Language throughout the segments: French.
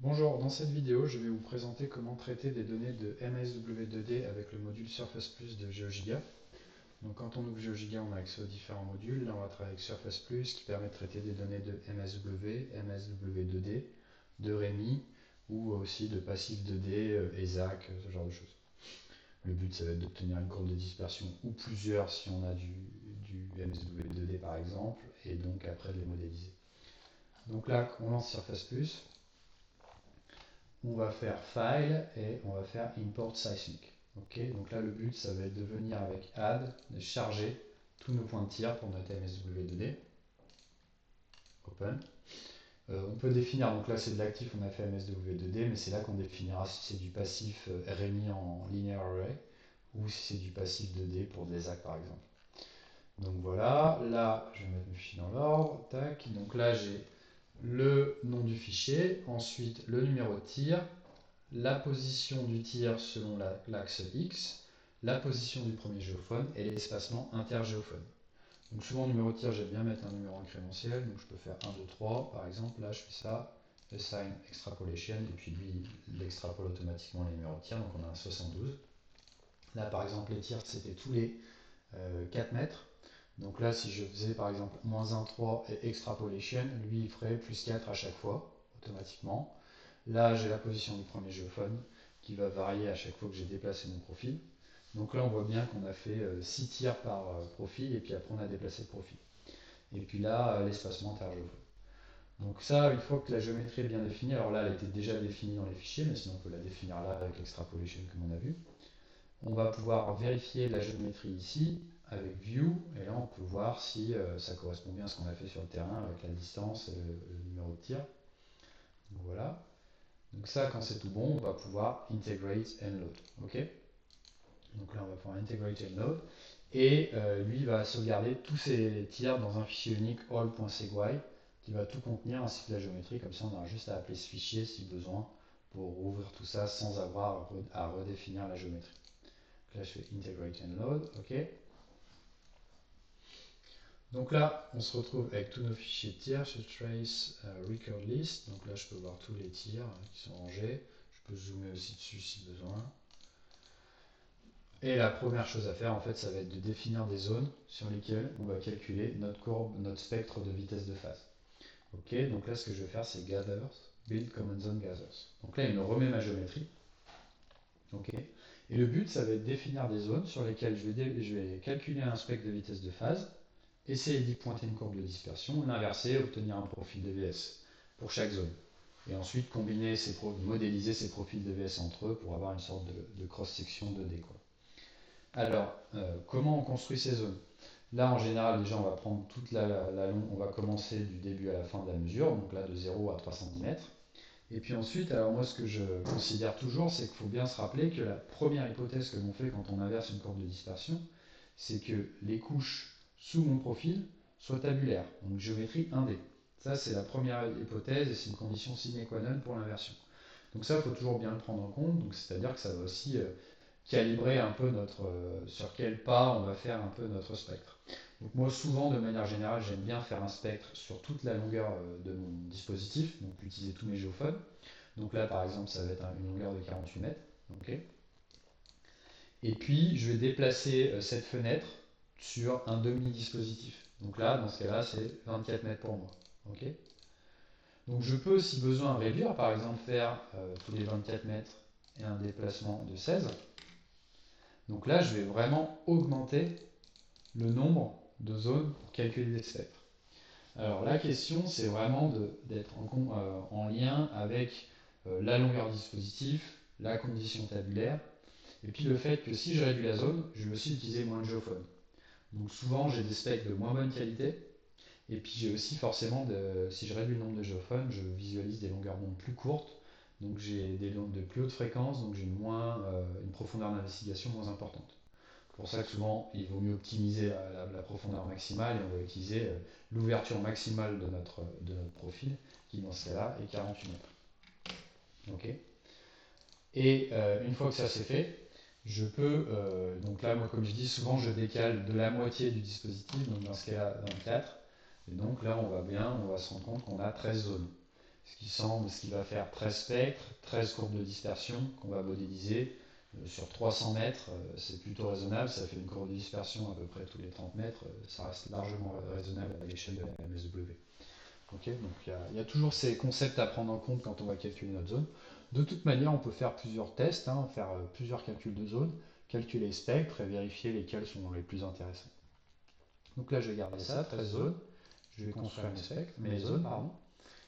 Bonjour, dans cette vidéo, je vais vous présenter comment traiter des données de MSW2D avec le module Surface Plus de GeoGiga. Donc quand on ouvre GeoGiga, on a accès aux différents modules. Là, on va travailler avec Surface Plus qui permet de traiter des données de MSW, MSW2D, de REMI ou aussi de passif 2D, ESAC, ce genre de choses. Le but, ça va être d'obtenir une courbe de dispersion ou plusieurs si on a du MSW2D par exemple, et donc après de les modéliser. Donc là, on lance Surface Plus. On va faire File et on va faire Import Seismic. Ok, donc là le but ça va être de venir avec Add, de charger tous nos points de tir pour notre MSW2D. Open. On peut définir, donc là c'est de l'actif, on a fait MSW2D, mais c'est là qu'on définira si c'est du passif RMI en linear array ou si c'est du passif 2D pour des actes par exemple. Donc voilà, là je vais mettre mes fichiers dans l'ordre, tac, donc là j'ai le nom du fichier, ensuite le numéro de tir, la position du tir selon l'axe X, la position du premier géophone et l'espacement intergéophone. Donc souvent au numéro de tir, j'aime bien mettre un numéro incrémentiel, donc je peux faire 1, 2, 3 par exemple, là je fais ça, assign extrapolation, et puis lui il extrapole automatiquement les numéros de tir, donc on a un 72. Là par exemple les tirs c'était tous les 4 mètres, donc là si je faisais par exemple moins 1, 3 et extrapolation, lui il ferait plus 4 à chaque fois, automatiquement. Là, j'ai la position du premier géophone qui va varier à chaque fois que j'ai déplacé mon profil. Donc là, on voit bien qu'on a fait 6 tirs par profil et puis après on a déplacé le profil. Et puis là, l'espacement intergéophone. Donc ça, une fois que la géométrie est bien définie, alors là, elle était déjà définie dans les fichiers, mais sinon on peut la définir là avec l'extrapolation comme on a vu. On va pouvoir vérifier la géométrie ici avec View, et là on peut voir si ça correspond bien à ce qu'on a fait sur le terrain avec la distance et le numéro de tir. Donc voilà. Donc ça, quand c'est tout bon, on va pouvoir integrate and load. Ok. Donc là, on va pouvoir integrate and load. Et lui va sauvegarder tous ses tirs dans un fichier unique all.segway qui va tout contenir ainsi que la géométrie. Comme ça, on aura juste à appeler ce fichier si besoin pour ouvrir tout ça sans avoir à redéfinir la géométrie. Donc là, je fais integrate and load. Ok. Donc là, on se retrouve avec tous nos fichiers de tirs. Je trace record list. Donc là, je peux voir tous les tirs qui sont rangés. Je peux zoomer aussi dessus si besoin. Et la première chose à faire, en fait, ça va être de définir des zones sur lesquelles on va calculer notre courbe, notre spectre de vitesse de phase. Ok, donc là, ce que je vais faire, c'est gathers, build common zone gathers. Donc là, il me remet ma géométrie. Ok, et le but, ça va être de définir des zones sur lesquelles je vais calculer un spectre de vitesse de phase, essayer d'y pointer une courbe de dispersion, l'inverser, obtenir un profil DVS pour chaque zone. Et ensuite, modéliser ces profils DVS entre eux pour avoir une sorte de cross-section 2D, quoi. Alors, comment on construit ces zones? Là, en général, déjà, on va prendre toute la longue, on va commencer du début à la fin de la mesure, donc là, de 0 à 3 cm. Et puis ensuite, alors moi, ce que je considère toujours, c'est qu'il faut bien se rappeler que la première hypothèse que l'on fait quand on inverse une courbe de dispersion, c'est que les couches sous mon profil soient tabulaires, donc géométrie 1D. Ça, c'est la première hypothèse et c'est une condition sine qua non pour l'inversion. Donc ça, il faut toujours bien le prendre en compte, donc c'est-à-dire que ça va aussi calibrer un peu sur quel pas on va faire un peu notre spectre. Donc moi souvent de manière générale j'aime bien faire un spectre sur toute la longueur de mon dispositif, donc utiliser tous mes géophones. Donc là par exemple ça va être une longueur de 48 mètres. Okay. Et puis je vais déplacer cette fenêtre sur un demi-dispositif. Donc là dans ce cas-là c'est 24 mètres pour moi. Okay. Donc je peux si besoin réduire, par exemple faire tous les 24 mètres et un déplacement de 16. Donc là, je vais vraiment augmenter le nombre de zones pour calculer les spectres. Alors la question, c'est vraiment d'être en lien avec la longueur du dispositif, la condition tabulaire, et puis le fait que si je réduis la zone, je vais aussi utiliser moins de géophones. Donc souvent, j'ai des specs de moins bonne qualité, et puis j'ai aussi forcément, si je réduis le nombre de géophones, je visualise des longueurs d'onde plus courtes, donc j'ai des ondes de plus haute fréquence, donc j'ai une profondeur d'investigation moins importante. C'est pour ça que souvent, il vaut mieux optimiser la profondeur maximale et on va utiliser l'ouverture maximale de notre profil, qui dans ce cas-là est 48 mètres. Okay. Et une fois que ça c'est fait, je peux, donc là, moi, comme je dis, souvent je décale de la moitié du dispositif, donc dans ce cas-là, 24. Et donc là, on va se rendre compte qu'on a 13 zones. Ce qui puissant, ce qui va faire 13 spectres, 13 courbes de dispersion qu'on va modéliser. Sur 300 mètres, c'est plutôt raisonnable, ça fait une courbe de dispersion à peu près tous les 30 mètres, ça reste largement raisonnable à l'échelle de la MSW. Okay, donc il y a toujours ces concepts à prendre en compte quand on va calculer notre zone. De toute manière, on peut faire plusieurs tests, faire plusieurs calculs de zone, calculer les spectres et vérifier lesquels sont les plus intéressants. Donc là, je vais garder ça, 13 zones. Je vais construire mes zones, pardon,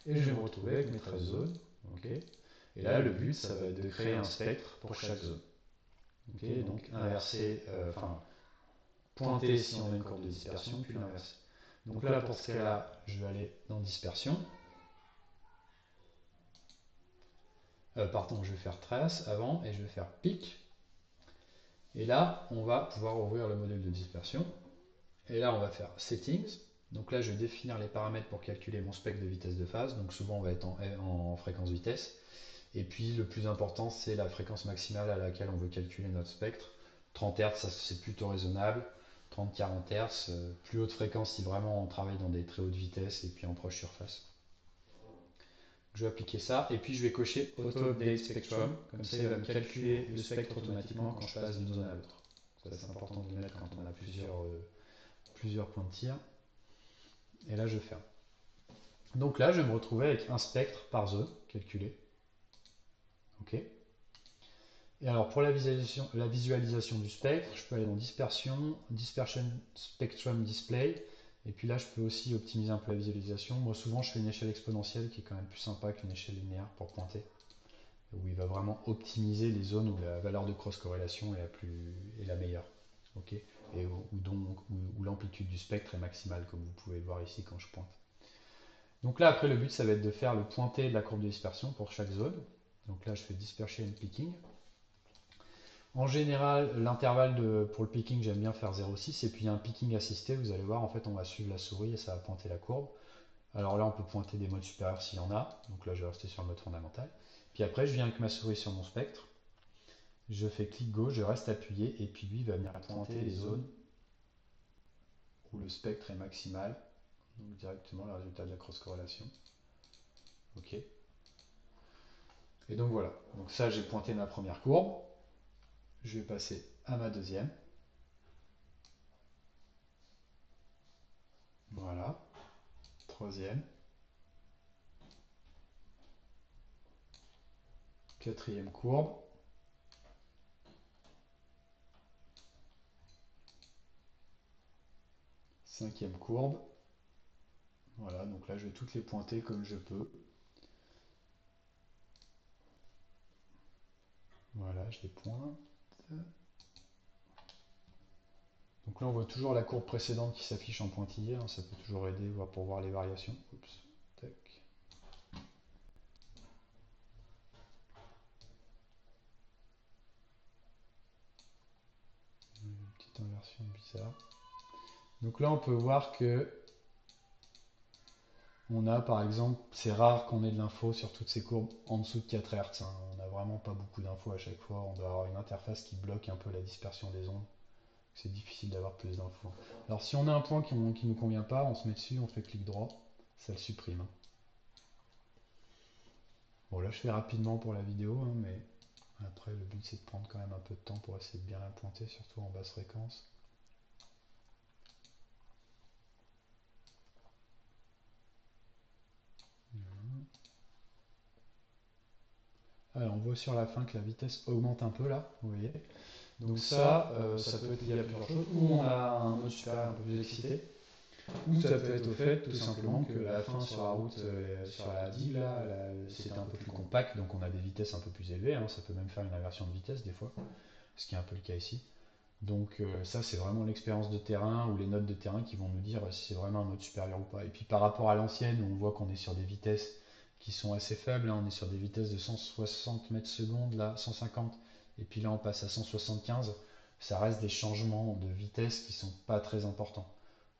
et je vais me retrouver avec mes 13 zones. Okay. Et là, le but, ça va être de créer un spectre pour chaque zone. Okay, donc inverser, pointer si on a une courbe de dispersion, puis l'inverser. Donc là, pour ce cas-là, je vais aller dans dispersion. Pardon, je vais faire trace avant et je vais faire pic. Et là, on va pouvoir ouvrir le module de dispersion. Et là, on va faire settings. Donc là, je vais définir les paramètres pour calculer mon spectre de vitesse de phase. Donc souvent, on va être en fréquence vitesse. Et puis, le plus important, c'est la fréquence maximale à laquelle on veut calculer notre spectre. 30 Hz, ça c'est plutôt raisonnable. 30-40 Hz, plus haute fréquence si vraiment on travaille dans des très hautes vitesses et puis en proche surface. Je vais appliquer ça et puis je vais cocher Auto Update Spectrum, comme ça il va me calculer le spectre automatiquement quand je passe d'une zone à l'autre. Ça c'est important de le mettre quand on a plusieurs points de tir. Et là je ferme. Donc là je vais me retrouver avec un spectre par zone calculé. Ok. Et alors pour la visualisation du spectre, je peux aller dans Dispersion Spectrum Display. Et puis là, je peux aussi optimiser un peu la visualisation. Moi, souvent, je fais une échelle exponentielle qui est quand même plus sympa qu'une échelle linéaire pour pointer. Où il va vraiment optimiser les zones où la valeur de cross-corrélation est la meilleure. Okay, et où l'amplitude du spectre est maximale, comme vous pouvez le voir ici quand je pointe. Donc là, après, le but, ça va être de faire le pointé de la courbe de dispersion pour chaque zone. Donc là, je fais Dispersion Picking. En général, l'intervalle pour le picking, j'aime bien faire 0,6 et puis il y a un picking assisté, vous allez voir, en fait on va suivre la souris et ça va pointer la courbe. Alors là on peut pointer des modes supérieurs s'il y en a, donc là je vais rester sur le mode fondamental. Puis après je viens avec ma souris sur mon spectre, je fais clic gauche, je reste appuyé et puis lui va venir pointer les zones où le spectre est maximal, donc directement le résultat de la cross-corrélation. Ok. Et donc voilà, donc ça j'ai pointé ma première courbe, je vais passer à ma deuxième. Voilà. Troisième. Quatrième courbe. Cinquième courbe. Voilà, donc là je vais toutes les pointer comme je peux. Voilà, je les pointe. Donc là on voit toujours la courbe précédente qui s'affiche en pointillé, hein, ça peut toujours aider pour voir les variations. Oups, tac. Une petite inversion bizarre. Donc là on peut voir que on a par exemple, c'est rare qu'on ait de l'info sur toutes ces courbes en dessous de 4 Hz. Hein. On n'a vraiment pas beaucoup d'infos à chaque fois, on doit avoir une interface qui bloque un peu la dispersion des ondes. C'est difficile d'avoir plus d'infos. Alors si on a un point qui ne nous convient pas, on se met dessus, on fait clic droit, ça le supprime. Bon là je fais rapidement pour la vidéo, hein, mais après le but c'est de prendre quand même un peu de temps pour essayer de bien la pointer, surtout en basse fréquence. Alors on voit sur la fin que la vitesse augmente un peu là, vous voyez. Donc ça, ça peut être lié à plusieurs choses. Ou on a un mode supérieur un peu plus excité, ou ça peut être au fait tout simplement que la fin sur la route, sur la digue là, c'était un peu plus compact, donc on a des vitesses un peu plus élevées, hein. Ça peut même faire une inversion de vitesse des fois, ce qui est un peu le cas ici. Donc ça c'est vraiment l'expérience de terrain ou les notes de terrain qui vont nous dire si c'est vraiment un mode supérieur ou pas. Et puis par rapport à l'ancienne, où on voit qu'on est sur des vitesses qui sont assez faibles, hein, on est sur des vitesses de 160 mètres secondes, là 150, et puis là on passe à 175, ça reste des changements de vitesse qui sont pas très importants.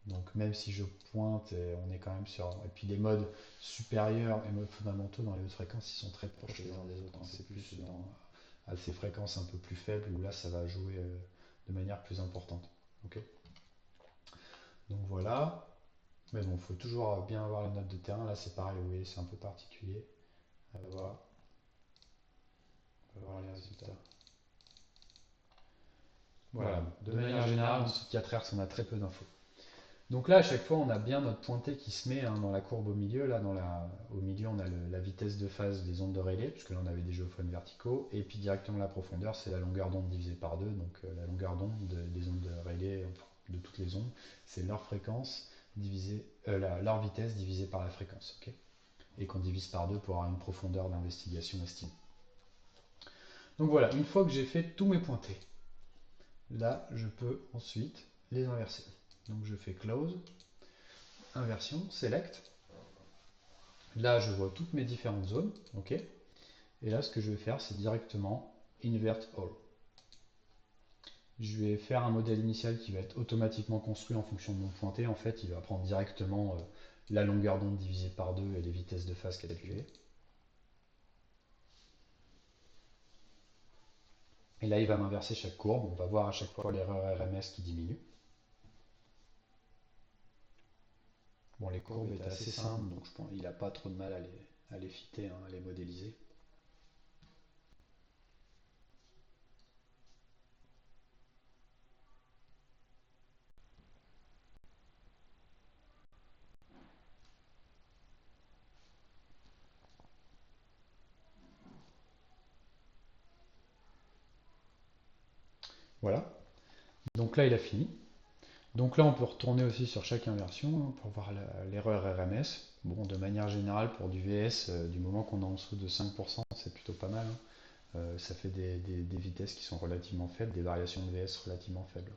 Donc même si je pointe, on est quand même sur... Et puis les modes supérieurs et modes fondamentaux dans les hautes fréquences, ils sont très proches les uns des autres. Hein. C'est plus à ces fréquences un peu plus faibles où là ça va jouer de manière plus importante. Okay, donc voilà. Mais bon, il faut toujours bien avoir les notes de terrain. Là c'est pareil, vous voyez, c'est un peu particulier. Voilà, de manière générale, en dessous de 4 Hz, on a très peu d'infos. Donc là, à chaque fois, on a bien notre pointé qui se met dans la courbe au milieu. Là, au milieu, on a la vitesse de phase des ondes de Rayleigh, puisque là, on avait des géophones verticaux. Et puis directement, la profondeur, c'est la longueur d'onde divisée par 2. Donc la longueur d'onde des ondes de Rayleigh, enfin, de toutes les ondes, c'est leur fréquence divisée, leur vitesse divisée par la fréquence. Okay, et qu'on divise par 2 pour avoir une profondeur d'investigation estimée. Donc voilà, une fois que j'ai fait tous mes pointés, là, je peux ensuite les inverser. Donc je fais close, inversion, select. Là, je vois toutes mes différentes zones. Ok. Et là, ce que je vais faire, c'est directement invert all. Je vais faire un modèle initial qui va être automatiquement construit en fonction de mon pointé. En fait, il va prendre directement la longueur d'onde divisée par 2 et les vitesses de phase calculées. Et là, il va m'inverser chaque courbe. On va voir à chaque fois l'erreur RMS qui diminue. Bon, les courbes étaient assez simples, donc je pense qu'il n'a pas trop de mal à les fitter, à les modéliser. Voilà. Donc là, il a fini. Donc là, on peut retourner aussi sur chaque inversion pour voir l'erreur RMS. Bon, de manière générale, pour du VS, du moment qu'on est en dessous de 5%, c'est plutôt pas mal. Ça fait des vitesses qui sont relativement faibles, des variations de VS relativement faibles.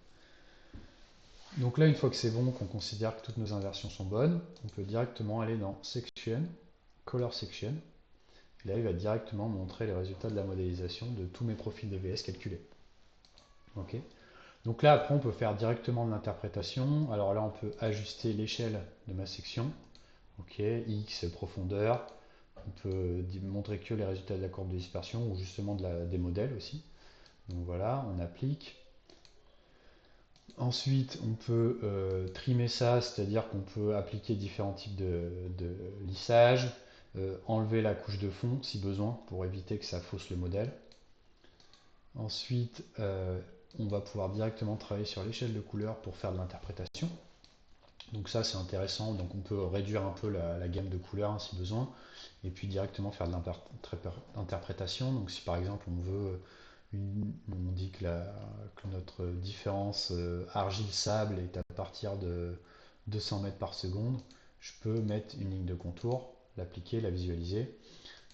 Donc là, une fois que c'est bon, qu'on considère que toutes nos inversions sont bonnes, on peut directement aller dans Section, Color Section. Et là, il va directement montrer les résultats de la modélisation de tous mes profils de VS calculés. Ok. Donc là, après, on peut faire directement de l'interprétation. Alors là, on peut ajuster l'échelle de ma section. Ok, X, profondeur. On peut montrer que les résultats de la courbe de dispersion ou justement des modèles aussi. Donc voilà, on applique. Ensuite, on peut trimer ça, c'est-à-dire qu'on peut appliquer différents types de lissage, enlever la couche de fond si besoin pour éviter que ça fausse le modèle. Ensuite, on va pouvoir directement travailler sur l'échelle de couleurs pour faire de l'interprétation. Donc ça, c'est intéressant. Donc on peut réduire un peu la gamme de couleurs si besoin, et puis directement faire de l'interprétation. Donc si par exemple on veut, on dit que notre différence argile-sable est à partir de 200 mètres par seconde, je peux mettre une ligne de contour, l'appliquer, la visualiser.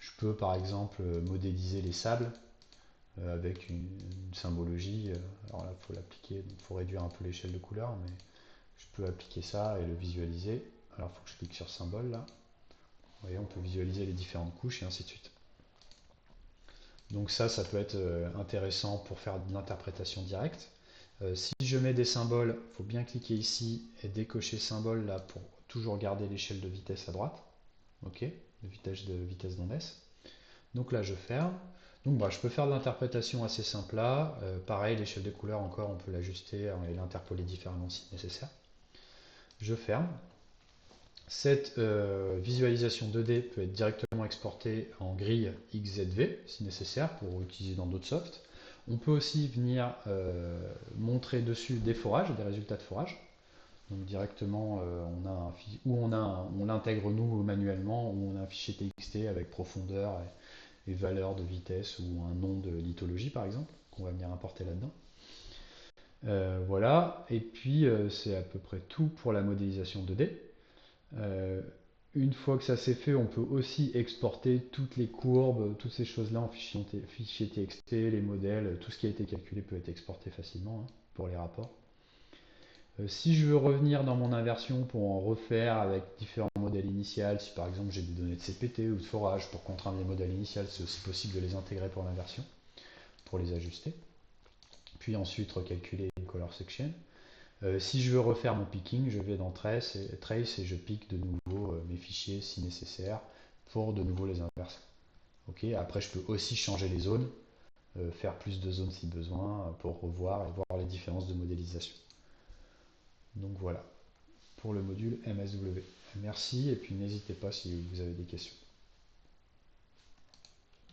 Je peux par exemple modéliser les sables avec une symbologie. Alors là, il faut l'appliquer, il faut réduire un peu l'échelle de couleur, mais je peux appliquer ça et le visualiser. Alors, il faut que je clique sur symbole là. Vous voyez, on peut visualiser les différentes couches et ainsi de suite. Donc ça peut être intéressant pour faire de l'interprétation directe. Si je mets des symboles, il faut bien cliquer ici et décocher symbole là pour toujours garder l'échelle de vitesse à droite. Ok, de vitesse d'onde S. Donc là, je ferme. Donc je peux faire de l'interprétation assez simple là. Pareil, l'échelle de couleur encore, on peut l'ajuster et l'interpoler différemment si nécessaire. Je ferme. Cette visualisation 2D peut être directement exportée en grille XZV si nécessaire pour utiliser dans d'autres softs. On peut aussi venir montrer dessus des forages, des résultats de forage. Donc directement, on l'intègre nous manuellement, ou on a un fichier TXT avec profondeur et valeur de vitesse ou un nom de lithologie par exemple, qu'on va venir importer là-dedans. Voilà, et puis c'est à peu près tout pour la modélisation 2D. Une fois que ça c'est fait, on peut aussi exporter toutes les courbes, toutes ces choses-là en fichier TXT, les modèles, tout ce qui a été calculé peut être exporté facilement pour les rapports. Si je veux revenir dans mon inversion pour en refaire avec différents modèles initiaux, si par exemple j'ai des données de CPT ou de forage pour contraindre les modèles initiaux, c'est aussi possible de les intégrer pour l'inversion, pour les ajuster. Puis ensuite recalculer une color section. Si je veux refaire mon picking, je vais dans Trace et je pique de nouveau mes fichiers si nécessaire pour de nouveau les inverser. Okay, après, je peux aussi changer les zones, faire plus de zones si besoin pour revoir et voir les différences de modélisation. Donc voilà pour le module MSW. Merci et puis n'hésitez pas si vous avez des questions.